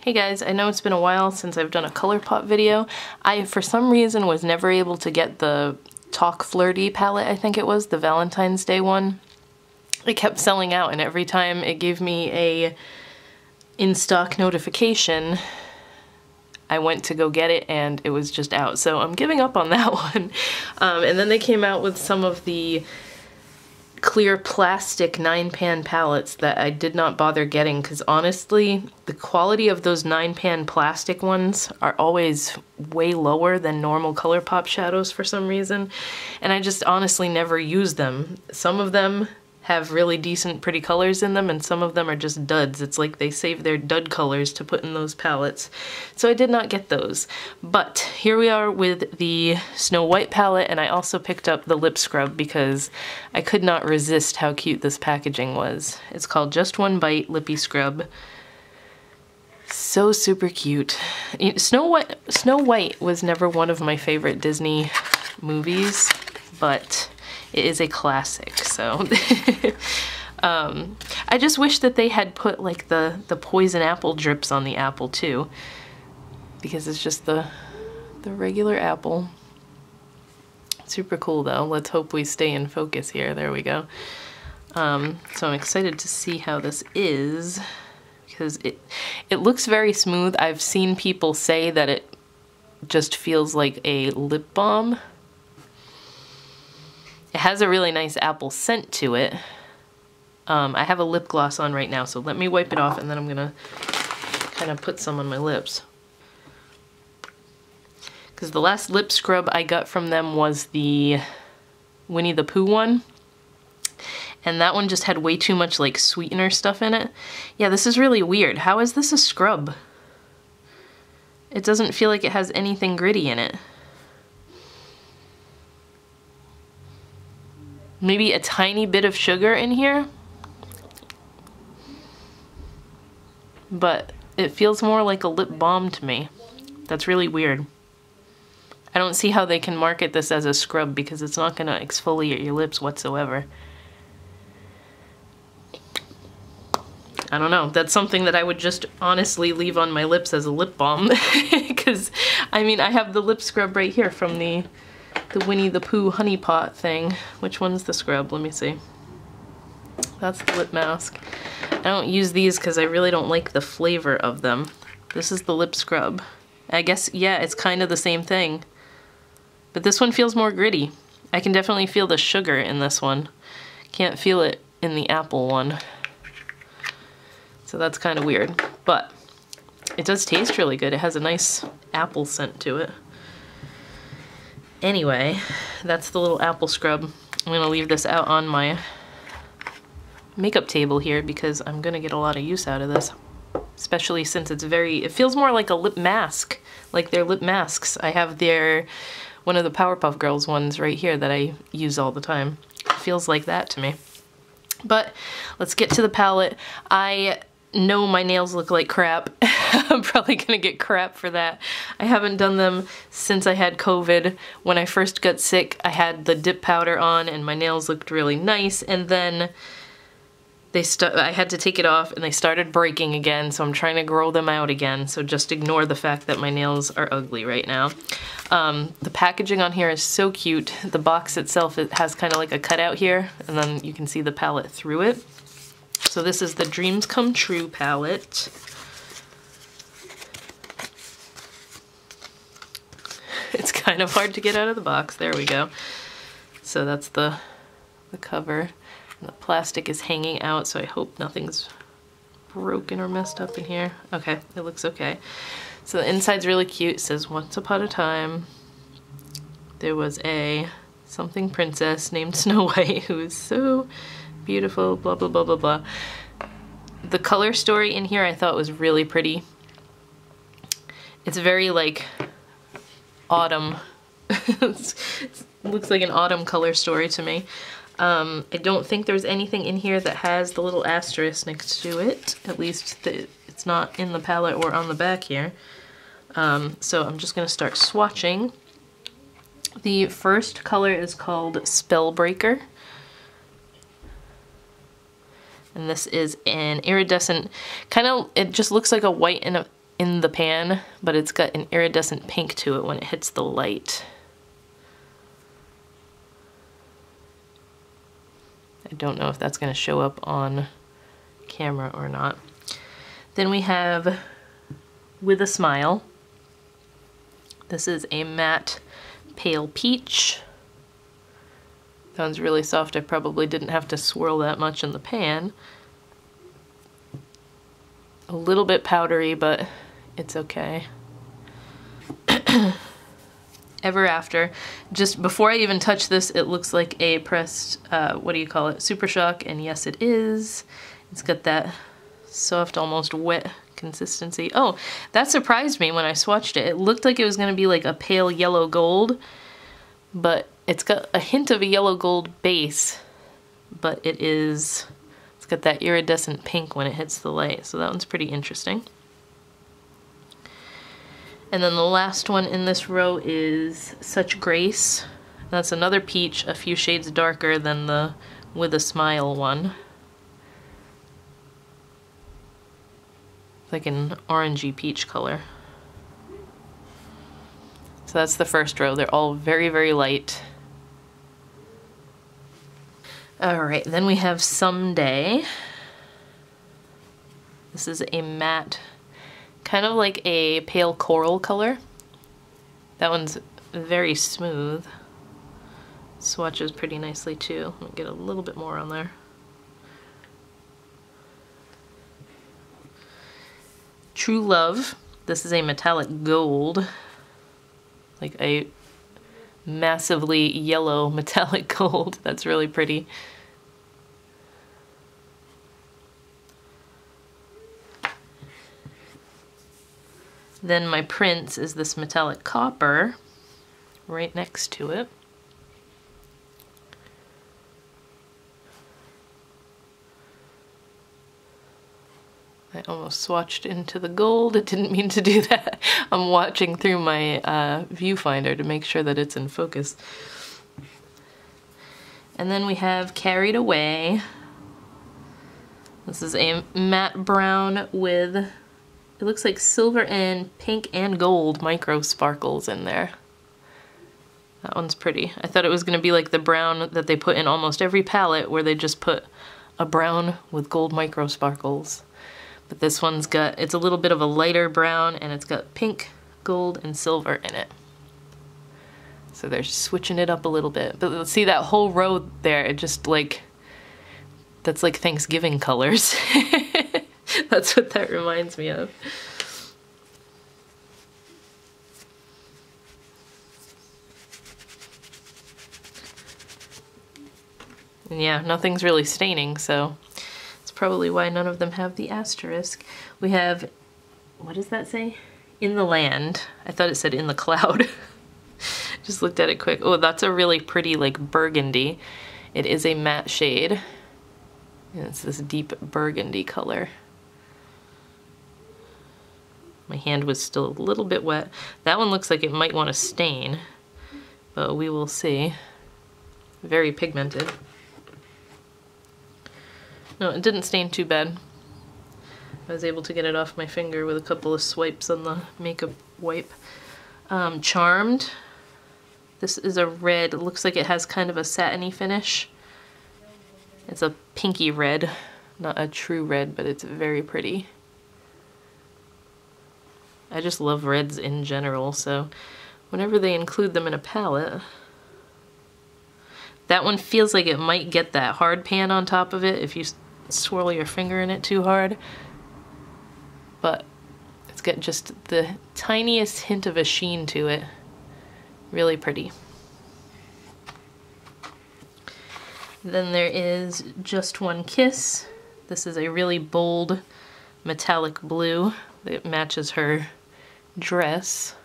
Hey guys, I know it's been a while since I've done a Colourpop video. I, for some reason, was never able to get the Talk Flirty palette, I think it was, the Valentine's Day one. It kept selling out, and every time it gave me a in-stock notification, I went to go get it and it was just out. So I'm giving up on that one. And then they came out with some of the clear plastic 9-pan palettes that I did not bother getting because honestly, the quality of those 9-pan plastic ones are always way lower than normal Colourpop shadows for some reason. And I just honestly never use them. Some of them have really decent pretty colors in them and some of them are just duds. It's like they save their dud colors to put in those palettes. So I did not get those. But here we are with the Snow White palette, and I also picked up the lip scrub because I could not resist how cute this packaging was. It's called Just One Bite Lippy Scrub. So super cute. Snow White was never one of my favorite Disney movies, but it is a classic, so I just wish that they had put like the poison apple drips on the apple too, because it's just the regular apple. Super cool though. Let's hope we stay in focus here. There we go. So I'm excited to see how this is because it looks very smooth. I've seen people say that it just feels like a lip balm. It has a really nice apple scent to it. I have a lip gloss on right now, so let me wipe it off and then I'm gonna kind of put some on my lips. Because the last lip scrub I got from them was the Winnie the Pooh one. And that one just had way too much like sweetener stuff in it. Yeah, this is really weird. How is this a scrub? It doesn't feel like it has anything gritty in it. Maybe a tiny bit of sugar in here, but it feels more like a lip balm to me. That's really weird. I don't see how they can market this as a scrub because it's not going to exfoliate your lips whatsoever. I don't know. That's something that I would just honestly leave on my lips as a lip balm because, I mean, I have the lip scrub right here from the Winnie the Pooh honey pot thing. Which one's the scrub? Let me see. That's the lip mask. I don't use these because I really don't like the flavor of them. This is the lip scrub. I guess, yeah, it's kind of the same thing. But this one feels more gritty. I can definitely feel the sugar in this one. Can't feel it in the apple one. So that's kind of weird. But it does taste really good. It has a nice apple scent to it. Anyway, that's the little apple scrub. I'm gonna leave this out on my makeup table here because I'm gonna get a lot of use out of this. Especially since it feels more like a lip mask, like their lip masks. I have one of the Powerpuff Girls ones right here that I use all the time. It feels like that to me. But let's get to the palette. I know my nails look like crap. I'm probably gonna get crap for that. I haven't done them since I had COVID. When I first got sick, I had the dip powder on and my nails looked really nice, and then I had to take it off and they started breaking again, so I'm trying to grow them out again, so just ignore the fact that my nails are ugly right now. The packaging on here is so cute. The box itself, it has kind of like a cutout here, and then you can see the palette through it. So this is the Dreams Come True palette. It's kind of hard to get out of the box. There we go. So that's the cover. And the plastic is hanging out, so I hope nothing's broken or messed up in here. Okay, it looks okay. So the inside's really cute. It says, "Once upon a time, there was a something princess named Snow White who is so beautiful, blah, blah, blah, blah, blah." The color story in here I thought was really pretty. It's very like autumn. It looks like an autumn color story to me. I don't think there's anything in here that has the little asterisk next to it. At least it's not in the palette or on the back here. So I'm just gonna start swatching. The first color is called Spellbreaker. And this is an iridescent, kind of, it just looks like a white and in the pan, but it's got an iridescent pink to it when it hits the light. I don't know if that's going to show up on camera or not. Then we have With a Smile. This is a matte pale peach. That one's really soft. I probably didn't have to swirl that much in the pan. A little bit powdery, but it's okay. Ever After. Just before I even touch this, it looks like a pressed, what do you call it? Super Shock, and yes it is. It's got that soft, almost wet consistency. Oh, that surprised me when I swatched it. It looked like it was going to be like a pale yellow gold, but it's got a hint of a yellow gold base, but it's got that iridescent pink when it hits the light, so that one's pretty interesting. And then the last one in this row is Such Grace. That's another peach, a few shades darker than the With a Smile one. It's like an orangey peach color. So that's the first row. They're all very, very light. Alright, then we have Someday. This is a matte, kind of like a pale coral color. That one's very smooth. Swatches pretty nicely too. I'll get a little bit more on there. True Love. This is a metallic gold. Like a massively yellow metallic gold. That's really pretty. Then my Prince is this metallic copper right next to it. I almost swatched into the gold. I didn't mean to do that. I'm watching through my viewfinder to make sure that it's in focus. And then we have Carried Away. This is a matte brown with, it looks like silver and pink and gold micro sparkles in there. That one's pretty. I thought it was going to be like the brown that they put in almost every palette, where they just put a brown with gold micro sparkles. But this one's got, it's a little bit of a lighter brown, and it's got pink, gold, and silver in it. So they're switching it up a little bit. But see that whole row there, it just like, that's like Thanksgiving colors. That's what that reminds me of. And yeah, nothing's really staining, so probably why none of them have the asterisk. We have, what does that say? In the Land. I thought it said In the Cloud. Just looked at it quick. Oh, that's a really pretty like burgundy. It is a matte shade. And it's this deep burgundy color. My hand was still a little bit wet. That one looks like it might want to stain, but we will see. Very pigmented. No, it didn't stain too bad. I was able to get it off my finger with a couple of swipes on the makeup wipe. Charmed. This is a red. It looks like it has kind of a satiny finish. It's a pinky red. Not a true red, but it's very pretty. I just love reds in general, so whenever they include them in a palette. That one feels like it might get that hard pan on top of it if you swirl your finger in it too hard. But it's got just the tiniest hint of a sheen to it. Really pretty. Then there is Just One Kiss. This is a really bold metallic blue that matches her dress.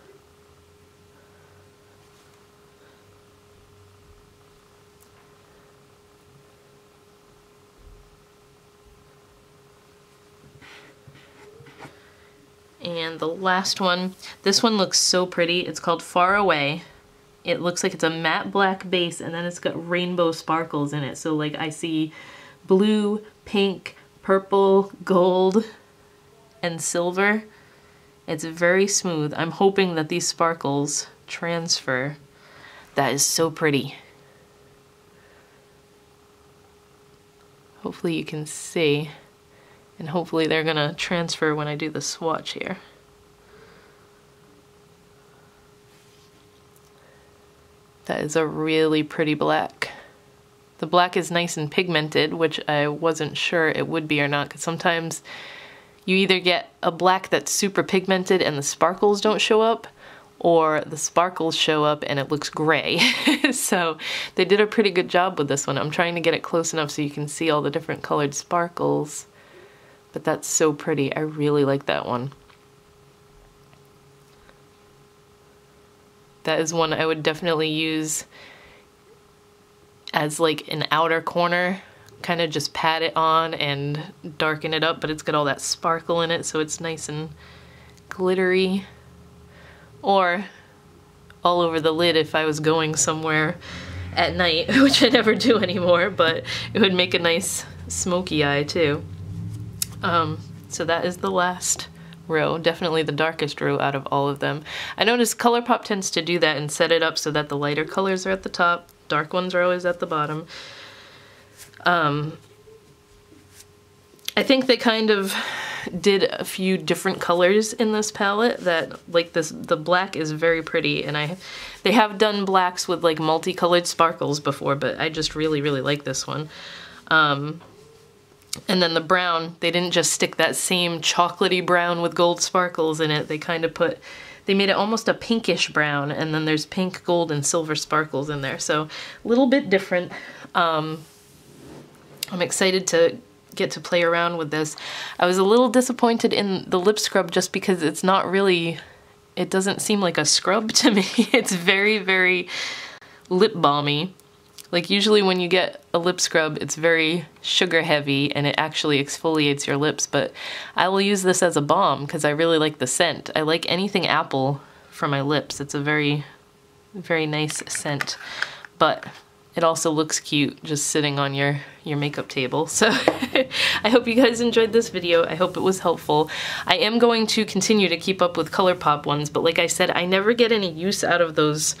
And the last one, this one looks so pretty. It's called Far Away. It looks like it's a matte black base, and then it's got rainbow sparkles in it. So like I see blue, pink, purple, gold, and silver It's very smooth. I'm hoping that these sparkles transfer. That is so pretty. Hopefully you can see, and hopefully they're gonna transfer when I do the swatch here. That is a really pretty black. The black is nice and pigmented, which I wasn't sure it would be or not, because sometimes you either get a black that's super pigmented and the sparkles don't show up, or the sparkles show up and it looks gray. So they did a pretty good job with this one. I'm trying to get it close enough so you can see all the different colored sparkles. But that's so pretty. I really like that one. That is one I would definitely use as like an outer corner. Kind of just pat it on and darken it up, but it's got all that sparkle in it, so it's nice and glittery. Or all over the lid if I was going somewhere at night, which I never do anymore, but it would make a nice smoky eye too. So that is the last row, definitely the darkest row out of all of them. I noticed Colourpop tends to do that and set it up so that the lighter colors are at the top, dark ones are always at the bottom. I think they kind of did a few different colors in this palette that, like this, the black is very pretty, and they have done blacks with like multicolored sparkles before, but I just really, really like this one. And then the brown, they didn't just stick that same chocolatey brown with gold sparkles in it, they kind of they made it almost a pinkish brown, and then there's pink, gold, and silver sparkles in there, so a little bit different. I'm excited to get to play around with this. I was a little disappointed in the lip scrub just because it's not really, it doesn't seem like a scrub to me. It's very, very lip balmy. Like usually when you get a lip scrub, it's very sugar heavy and it actually exfoliates your lips, but I will use this as a balm because I really like the scent. I like anything apple for my lips. It's a very, very nice scent, but it also looks cute just sitting on your makeup table. So I hope you guys enjoyed this video. I hope it was helpful. I am going to continue to keep up with Colourpop ones, but like I said, I never get any use out of those.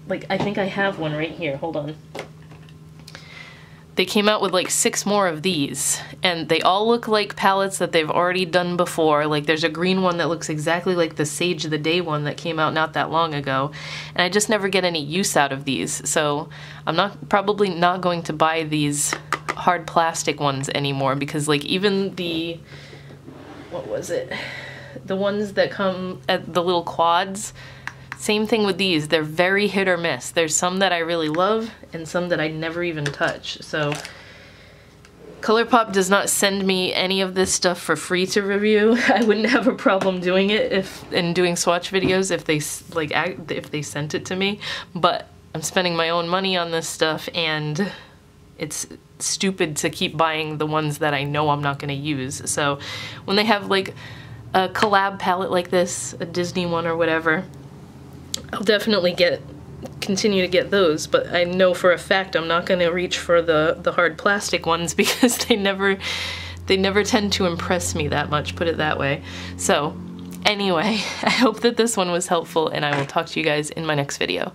Like, I think I have one right here. Hold on. They came out with like 6 more of these, and they all look like palettes that they've already done before. Like there's a green one that looks exactly like the Sage of the Day one that came out not that long ago, and I just never get any use out of these. So I'm probably not going to buy these hard plastic ones anymore, because like even the, what was it? The ones that come at the little quads, same thing with these, they're very hit or miss. There's some that I really love and some that I never even touch. So Colourpop does not send me any of this stuff for free to review. I wouldn't have a problem doing it and doing swatch videos if they sent it to me, but I'm spending my own money on this stuff and it's stupid to keep buying the ones that I know I'm not going to use. So when they have like a collab palette like this, a Disney one or whatever, I'll definitely continue to get those, but I know for a fact I'm not going to reach for the hard plastic ones because they never tend to impress me that much, put it that way. So anyway, I hope that this one was helpful, and I will talk to you guys in my next video.